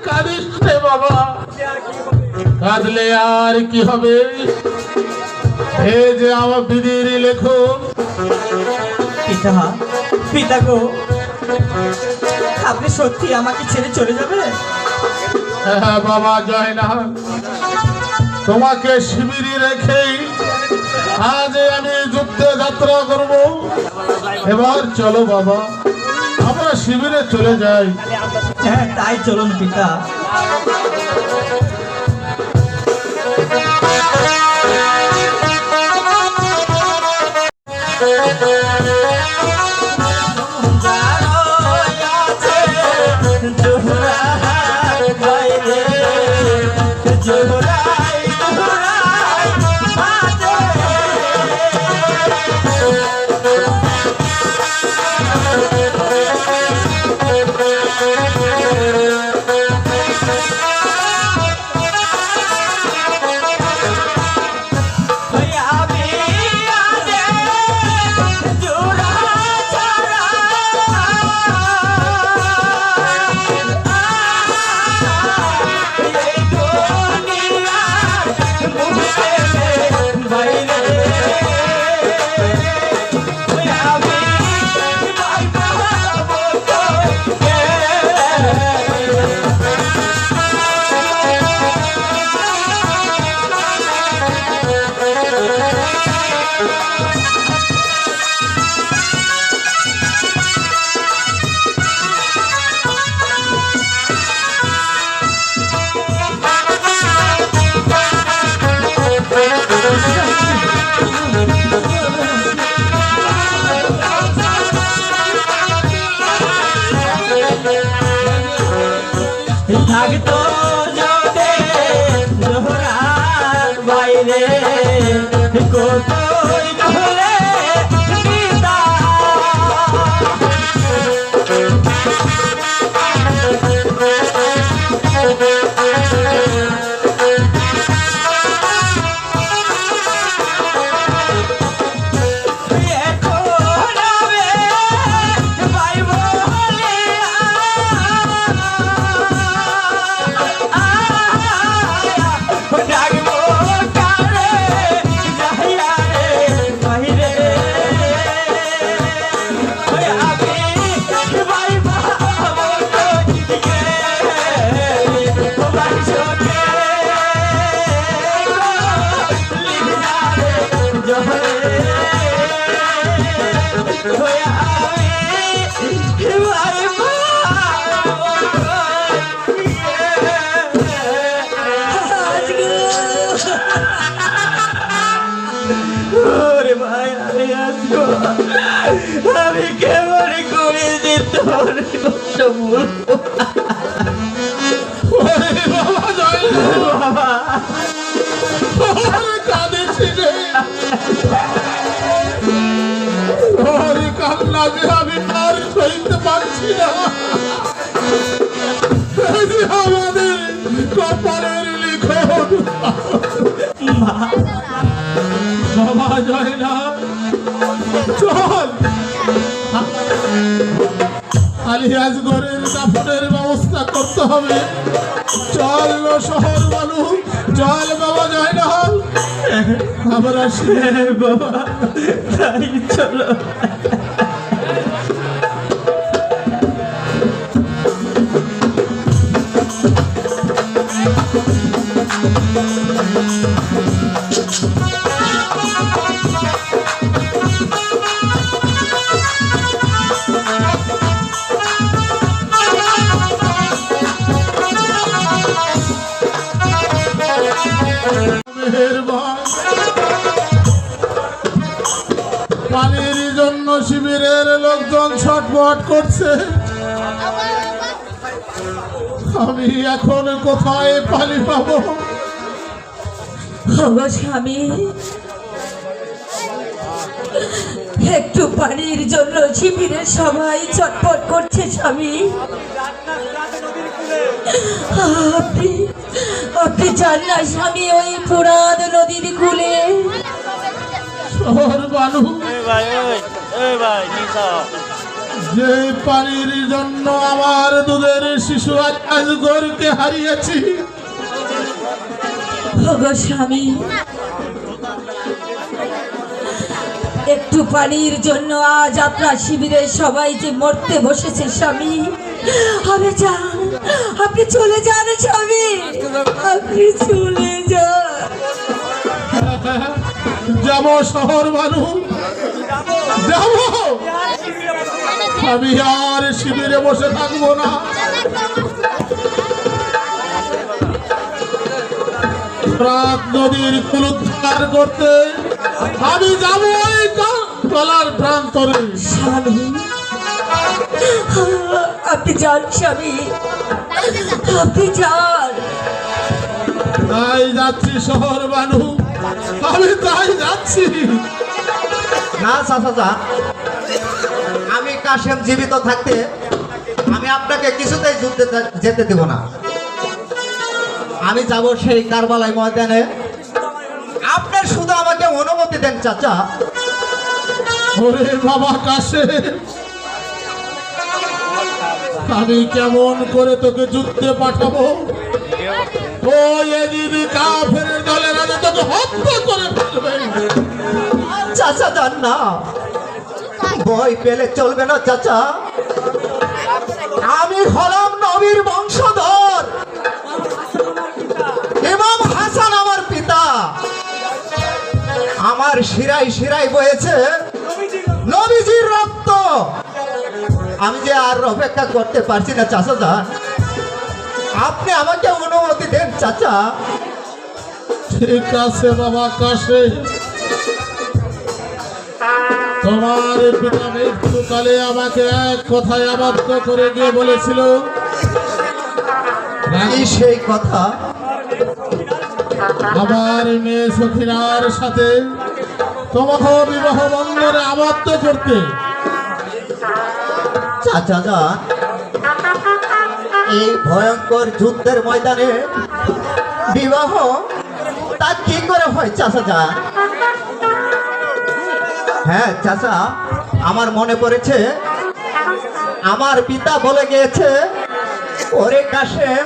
কাঁদিস রে বাবা, কাঁদলে আর কি হবে? এই যে আমার বিধির লেখন। পিতা, পিতা গো, আপনি সত্যি আমাকে ছেড়ে চলে যাবে? হ্যাঁ বাবা জয় না, তোমাকে শিবিরে রেখেই আজ আমি যুদ্ধে যাত্রা করব। এবার চলো বাবা, আমরা শিবিরে চলে যাই। হ্যাঁ তাই চলুন পিতা। থাকতো যদি জোহরার বাইরে কতই ভুলে পিতা। আমি কেমন করে যেতে পারি? বাবা কাঁদেছি রে, কান্না যে আমি আর সইতে পারছি না। আমাদের কপালের লিখন। বাবা জয় না, চল আলিয়াজগড়ের দাফনের ব্যবস্থা করতে হবে। চল শহর মানুষ, চল বাবা জয় না, আমরা বাবা তাই চলো। পানির জন্য শিবিরের লোকজন ছটফট করছে। আমি এখন কোথায় পানি পাবো? স্বামী, একটু পানির জন্য শিবিরের সবাই ছটফট করছে স্বামী। আপনি চান না স্বামী ওই ফুরাত নদীর কূলে? শহর বালু যে পানির জন্য আমার দুধের শিশু আজ গরুকে হারিয়েছি, ওগো স্বামী, একটু পানির জন্য আজ আপনার শিবিরে সবাই যে মরতে বসেছে স্বামী। আমি যান, আপনি চলে যান স্বামী, আপনি চলে যান। যাব শহর মানুষ, যাব, আমি আর শিবিরে বসে থাকবো না। রাত নদীর কুলুদ্ধার করতে আমি যাব ওই গলার প্রান্তরে। স্বামী, আপনি যান স্বামী, আপনি যান। তাই যাচ্ছি শহর মানুষ, আমি তাই যাচ্ছি। না চাচা, আমি কাশেম জীবিত থাকতে আমি আপনাকে কিছুতেই যুদ্ধে যেতে দেব না। আমি যাব সেই কারবালাই ময়দানে। আপনার শুধু আমাকে অনুমতি দেন চাচা। ওরে বাবা কাশেম, আমি কেমন করে তোকে যুদ্ধে পাঠাবো? ও এদিদি কাফেরের দলের আগে তোকে হত্যা করে ফেলবে। চাচা যান না, ভয় পেলে চলবে না চাচা। আমি হলাম নবীর বংশধর, ইমাম হাসান আমার পিতা। আমার শিরায় শিরায় বয়েছে নবীজির রক্ত। আমি যে আর অপেক্ষা করতে পারছি না চাচা যান, আপনি আমাকে অনুমতি দেন চাচা। ঠিক আছে বাবা কাশেম, তোমার পিতা মৃত্যুকালে আমাকে এক কথায় আবদ্ধ করে গিয়ে বলেছিল, কি সেই কথা? আমার মেয়ে সখিনার সাথে তোমার বিবাহ বন্ধনে আবদ্ধ করতে। চাচা যান, এই ভয়ঙ্কর যুদ্ধের ময়দানে বিবাহ তা কি করে হয় চাচা যান? হ্যাঁ চাচা, আমার মনে পড়েছে, আমার পিতা বলে গিয়েছে, ওরে কাশেম,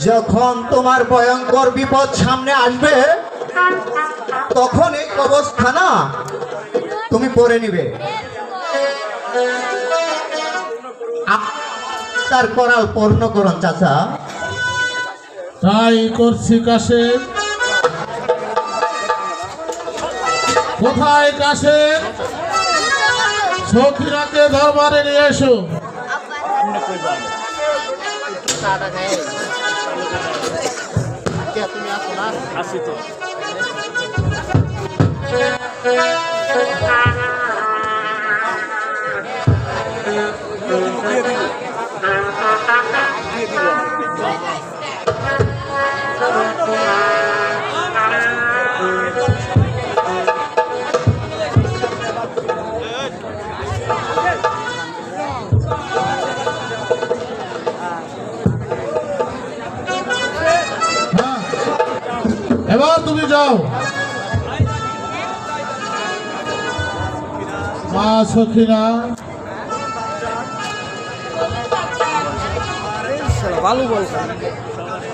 যখন তোমার ভয়ঙ্কর বিপদ সামনে আসবে তখন এই অবস্থানা তুমি পড়ে নিবে। তার করাল পূর্ণ করুন চাচা। তাই করছি কাশেম। কোথায় কাশেম? সখিনাকে দরবারে নিয়ে এসো। এবার তুমি যাও। মা সখিনা,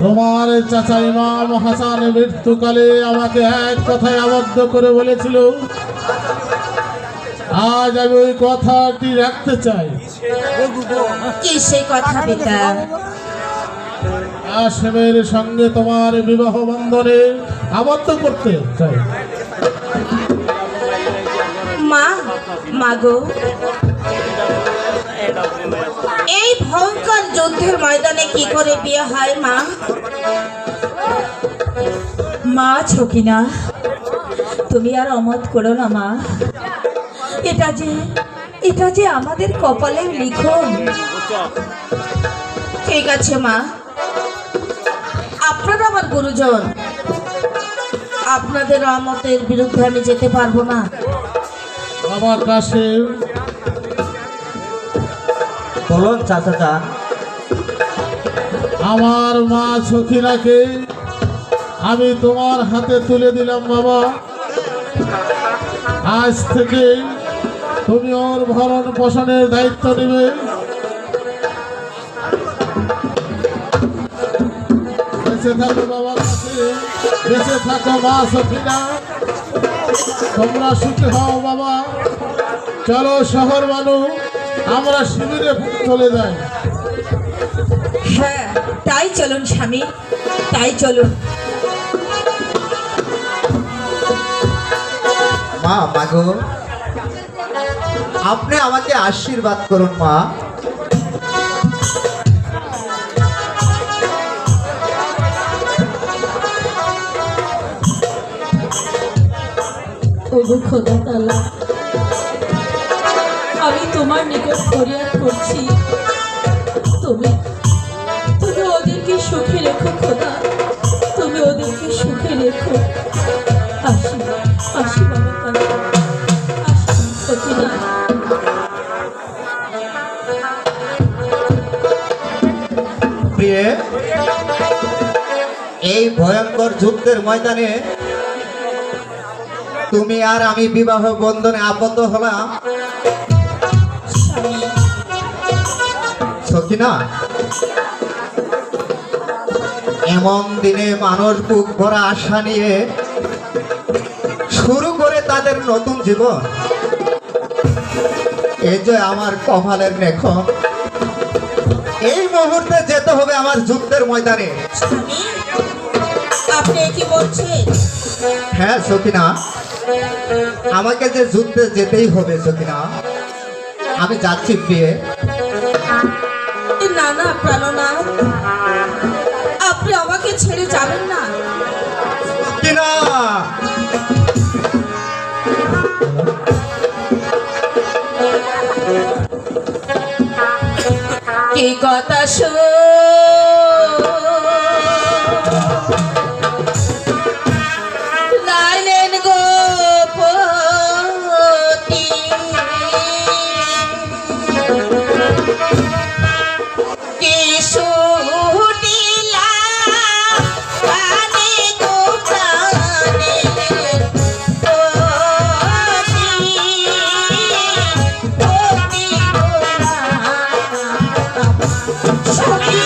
তোমার চাচা ইমাম হাসান মৃত্যুকালে আমাকে এক কথায় আবদ্ধ করে বলেছিল, আজ আমি ওই কথাটি রাখতে চাই। কি সেই কথা পিতা? কাশেমের সঙ্গে তোমার বিবাহ বন্ধনে আবদ্ধ করতে চাই। মা, মাগো, এই ভয়ঙ্কর যুদ্ধের ময়দানে কি করে বিয়ে হয় মা? মা ছকিনা, তুমি আর অমত করো না মা। এটা যে আমাদের কপালের লিখন। ঠিক আছে মা, আপনারা আমার গুরুজন, আপনাদের আমতের বিরুদ্ধে আমি যেতে পারবো না। বাবা কাশেম, বলুন চাচা যান। আমার মা সখিনাকে আমি তোমার হাতে তুলে দিলাম বাবা। আজ থেকে তুমি ওর ভরণ পোষণের দায়িত্ব নেবে। বেঁচে থাকো বাবা কাসিম, বেঁচে থাকো মা সখিনা, তোমরা সুখী হও বাবা। চলো শহর মানুষ, আমরা শিবিরে চলে যাই। হ্যাঁ, তাই চলুন স্বামী, তাই চলুন। মা, মাগো, আপনি আমাকে আশীর্বাদ করুন মা। ওগো খোদা তাআলা, আমি তোমার নিকট ফরিয়াদ করছি, তুমি তুমি ওদেরকে সুখে রেখো খোদা, তুমি ওদেরকে সুখে রেখো। আসি আসি বাবা কাছে, আসি সখিনা। প্রিয়ে, এই ভয়ঙ্কর যুদ্ধের ময়দানে তুমি আর আমি বিবাহ বন্ধনে আবদ্ধ হলাম স্বামী, সখিনা। এমন দিনে মানুষ বুক ভরা আশা নিয়ে শুরু করে তাদের নতুন জীবন। এই যে আমার কপালের লেখন, এই মুহূর্তে যেতে হবে আমার যুদ্ধের ময়দানে। স্বামী, আপনি কি বলছেন? হ্যাঁ সখিনা, আমাকে যে যুদ্ধে যেতেই হবে সখিনা। আমি যাচ্ছি প্রিয়ে। না না প্রাণনাথ, আপনি আমাকে ছেড়ে যাবেন না। কিনা কি কথা নাইলেন গোপতি, কি শুনিলা কানে গো প্রাণে সখী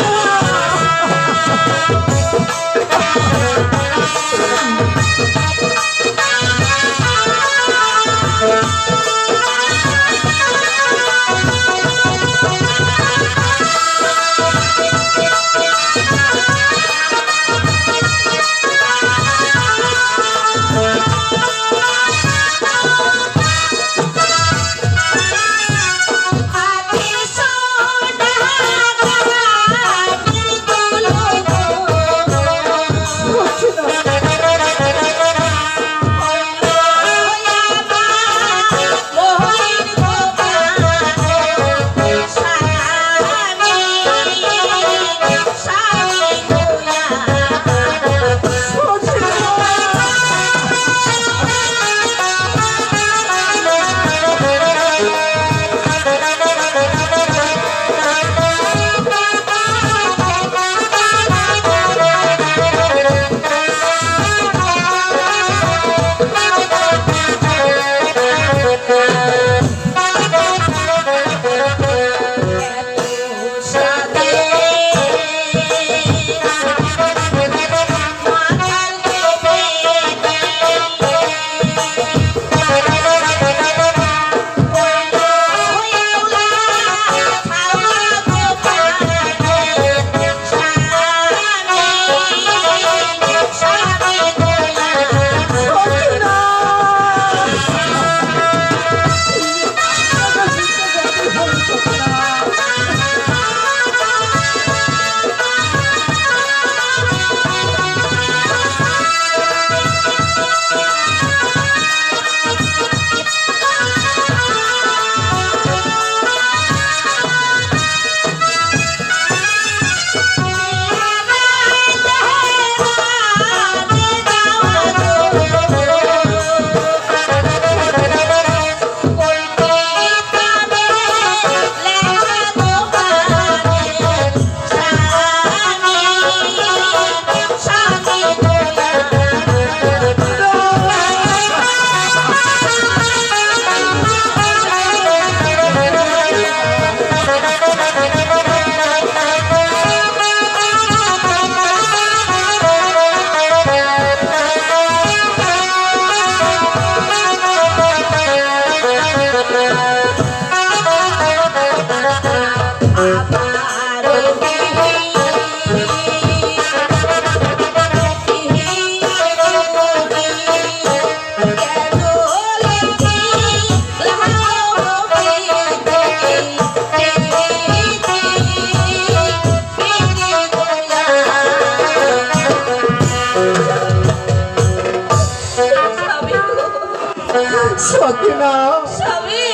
সখিনা স্বামী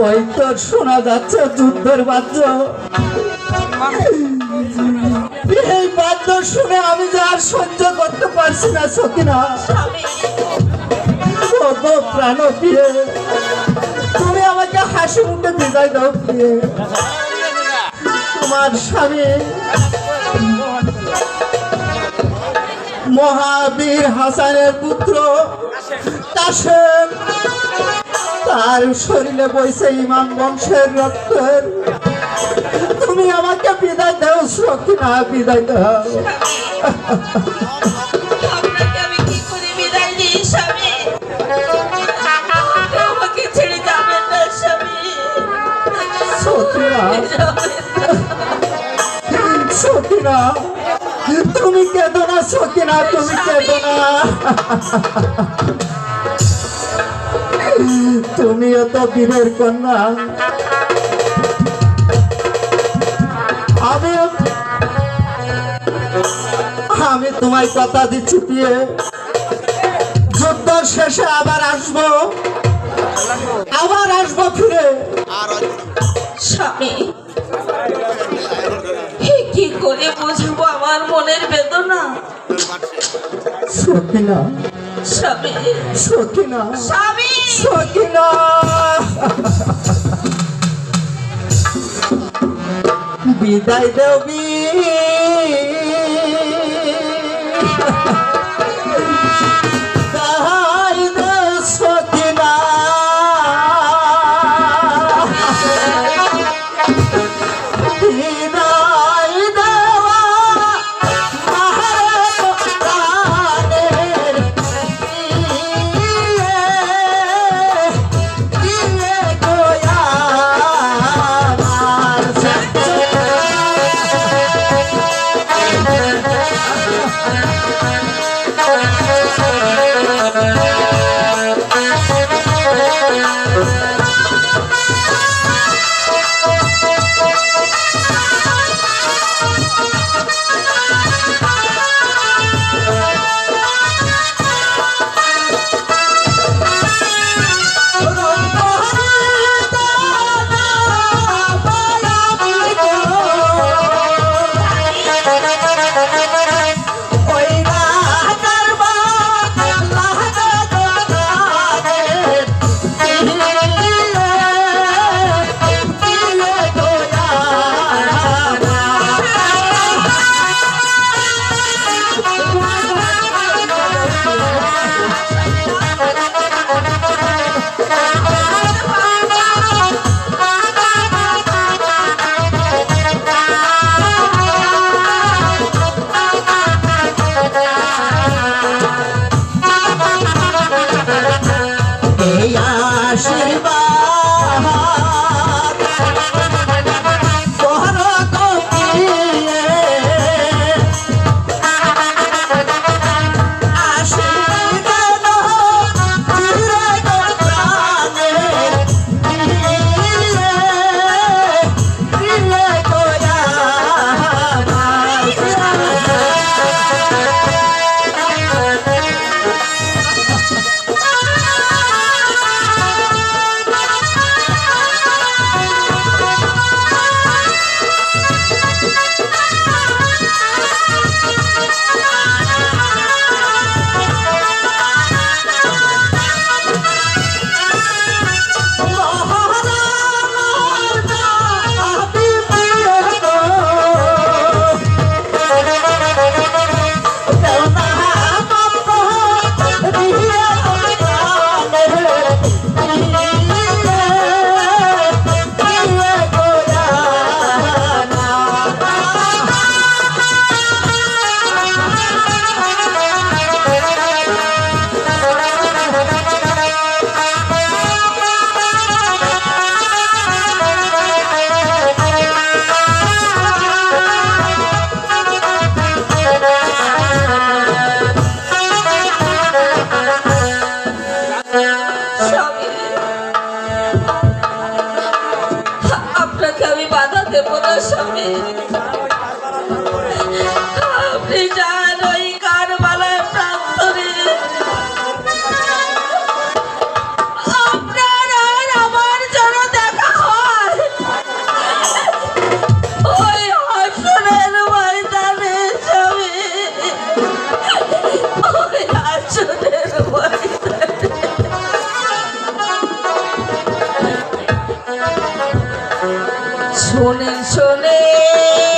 ওই তো শোনা যাচ্ছে যুদ্ধের বাদ্য। এই বাদ্য শুনে আমি যে আর সহ্য করতে পারছি না সখিনা। স্বামী ও গো প্রাণ প্রিয়ে, তুমি আমাকে হাসি মুখে বিদায় দাও প্রিয়ে। তোমার স্বামী মহাবীর হাসানের পুত্র কাশেম, তার শরীরে বইছে ইমাম বংশের রক্তের। তুমি আমাকে বিদায় দাও সখিনা, বিদায় দাও। আপনাকে আমি কি করে বিদায় দিই স্বামী? আমাকে ছেড়ে যাবেন না স্বামী। সখিনা, যাবেন না। সখিনা, তুমি কেঁদো না সখিনা, তুমি কেঁদো না। তুমিও তো বীরের কন্যা। আমি তোমায় কথা দিচ্ছি প্রিয়ে, যুদ্ধ শেষে আবার আসবো ফিরে। স্বামী কি করে বুঝবো আমার মনের বেদনা? সখিনা, স্বামী সখিনা, স্বামী সখিনা। বিদায় দেবী, বিদায় দে সখিনা। বিদায় দেওয়া মহারাজের দিয়ে গোয়া দেব না স্বামী। আপনি যান ওই কারবালার প্রান্তরে শোনেন শোনেন